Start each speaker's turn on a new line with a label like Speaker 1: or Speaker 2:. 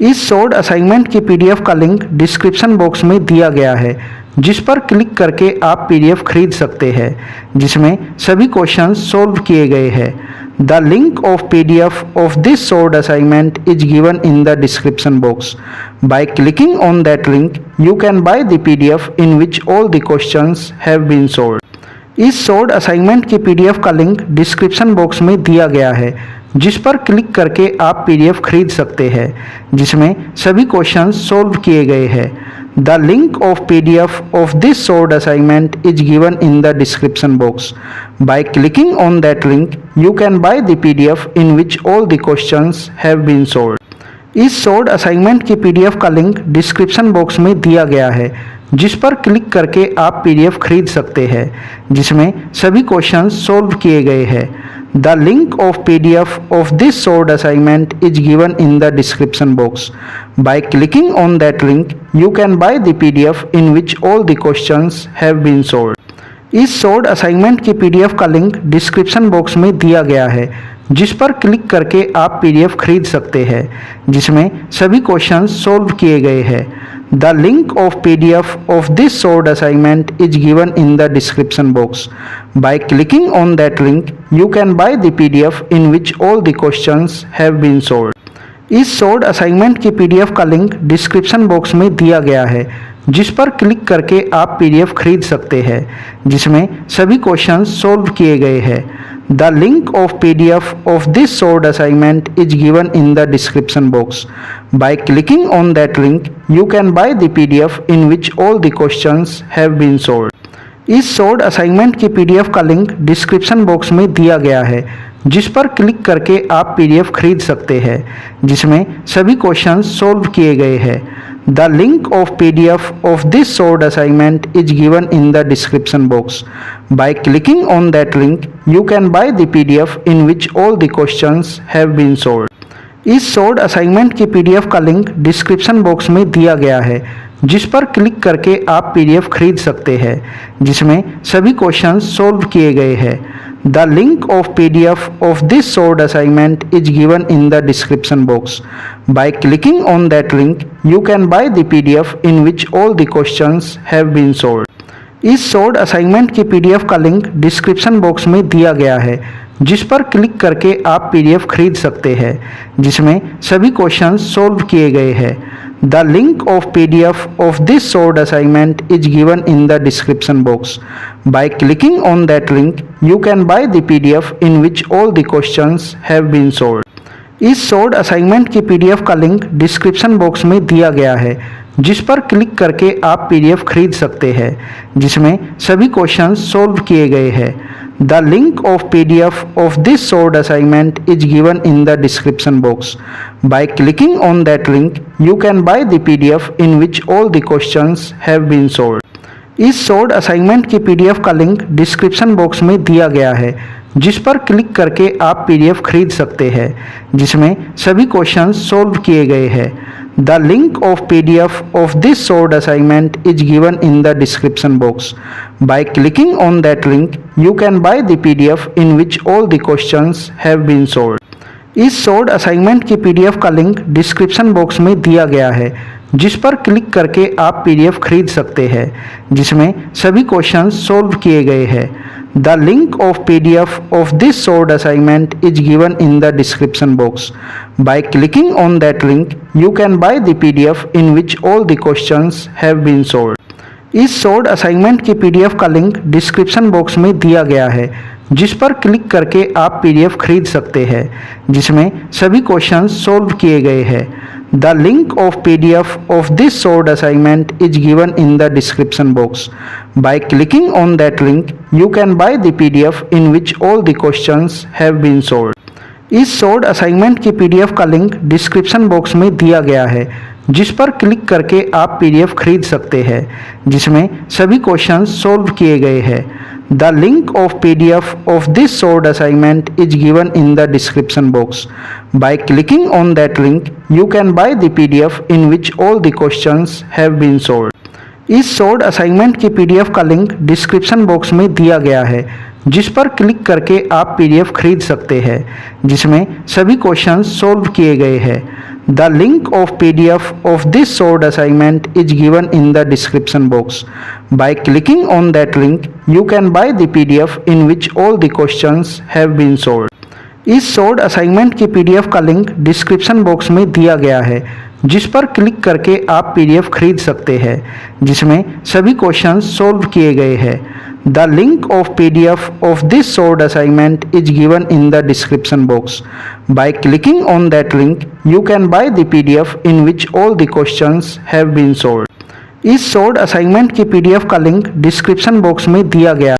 Speaker 1: इस short assignment की PDF का लिंक डिस्क्रिप्शन बॉक्स में दिया गया है, जिस पर क्लिक करके आप पीडीएफ खरीद सकते हैं, जिसमें सभी क्वेश्चंस सॉल्व किए गए हैं। The link of PDF of this short assignment is given in the description box. By clicking on that link you can buy the PDF in which all the questions have been solved. इस short assignment की PDF का link description box में दिया गया है, जिस पर click करके आप पीडीएफ खरीद सकते हैं, जिसमें सभी क्वेश्चंस सॉल्व किए गए हैं। The link of PDF of this short assignment is given in the description box. By clicking on that link you can buy the PDF in which all the questions have been solved. इस short assignment की PDF का link description box में दिया गया है, जिस पर click करके आप पीडीएफ खरीद सकते हैं, जिसमें सभी क्वेश्चंस सॉल्व किए गए हैं। The link of PDF of this short assignment is given in the description box. By clicking on that link you can buy the PDF in which all the questions have been solved. इस short assignment की PDF का link description box में दिया गया है, जिस पर click करके आप पीडीएफ खरीद सकते हैं, जिसमें सभी क्वेश्चंस सॉल्व किए गए हैं। The link of PDF of this short assignment is given in the description box. By clicking on that link you can buy the PDF in which all the questions have been solved. इस short assignment की PDF का link description box में दिया गया है, जिस पर click करके आप पीडीएफ खरीद सकते हैं, जिसमें सभी क्वेश्चंस सॉल्व किए गए हैं। The link of PDF of this short assignment is given in the description box. By clicking on that link you can buy the PDF in which all the questions have been solved. इस short assignment की PDF का link description box में दिया गया है, जिस पर click करके आप पीडीएफ खरीद सकते हैं, जिसमें सभी क्वेश्चंस सॉल्व किए गए हैं। The link of PDF of this short assignment is given in the description box. By clicking on that link you can buy the PDF in which all the questions have been solved. इस short assignment की PDF का link description box में दिया गया है, जिस पर click करके आप पीडीएफ खरीद सकते हैं, जिसमें सभी क्वेश्चंस सॉल्व किए गए हैं। The link of PDF of this short assignment is given in the description box. By clicking on that link you can buy the PDF in which all the questions have been solved. इस short assignment की PDF का link description box में दिया गया है, जिस पर click करके आप पीडीएफ खरीद सकते हैं, जिसमें सभी क्वेश्चंस सॉल्व किए गए हैं। The link of PDF of this short assignment is given in the description box. By clicking on that link you can buy the PDF in which all the questions have been solved. इस short assignment की PDF का link description box में दिया गया है, जिस पर click करके आप पीडीएफ खरीद सकते हैं, जिसमें सभी क्वेश्चंस सॉल्व किए गए हैं। The link of PDF of this short assignment is given in the description box. By clicking on that link you can buy the PDF in which all the questions have been solved. इस short assignment की PDF का link description box में दिया गया है, जिस पर click करके आप पीडीएफ खरीद सकते हैं, जिसमें सभी क्वेश्चंस सॉल्व किए गए हैं। The link of PDF of this short assignment is given in the description box. By clicking on that link you can buy the PDF in which all the questions have been solved. इस short assignment की PDF का link description box में दिया गया है, जिस पर click करके आप पीडीएफ खरीद सकते हैं, जिसमें सभी क्वेश्चंस सॉल्व किए गए हैं। The link of PDF of this short assignment is given in the description box. By clicking on that link you can buy the PDF in which all the questions have been solved. इस short assignment की PDF का link description box में दिया गया है, जिस पर click करके आप पीडीएफ खरीद सकते हैं, जिसमें सभी क्वेश्चंस सॉल्व किए गए हैं। The link of PDF of this short assignment is given in the description box. By clicking on that link you can buy the PDF in which all the questions have been solved. इस short assignment की PDF का link description box में दिया गया है, जिस पर click करके आप पीडीएफ खरीद सकते हैं, जिसमें सभी क्वेश्चंस सॉल्व किए गए हैं। The link of PDF of this short assignment is given in the description box. By clicking on that link you can buy the PDF in which all the questions have been solved. इस short assignment की PDF का link description box में दिया गया है, जिस पर click करके आप पीडीएफ खरीद सकते हैं, जिसमें सभी क्वेश्चंस सॉल्व किए गए हैं। The link of PDF of this solved assignment is given in the description box. By clicking on that link, you can buy the PDF in which all the questions have been solved. इस solved assignment की PDF का link description box में दिया गया है, जिस पर click करके आप पीडीएफ खरीद सकते हैं, जिसमें सभी क्वेश्चंस सॉल्व किए गए हैं। The link of PDF of this solved assignment is given in the description box. By clicking on that link, you can buy the PDF in which all the questions have been solved. इस solved assignment की PDF का link description box में दिया गया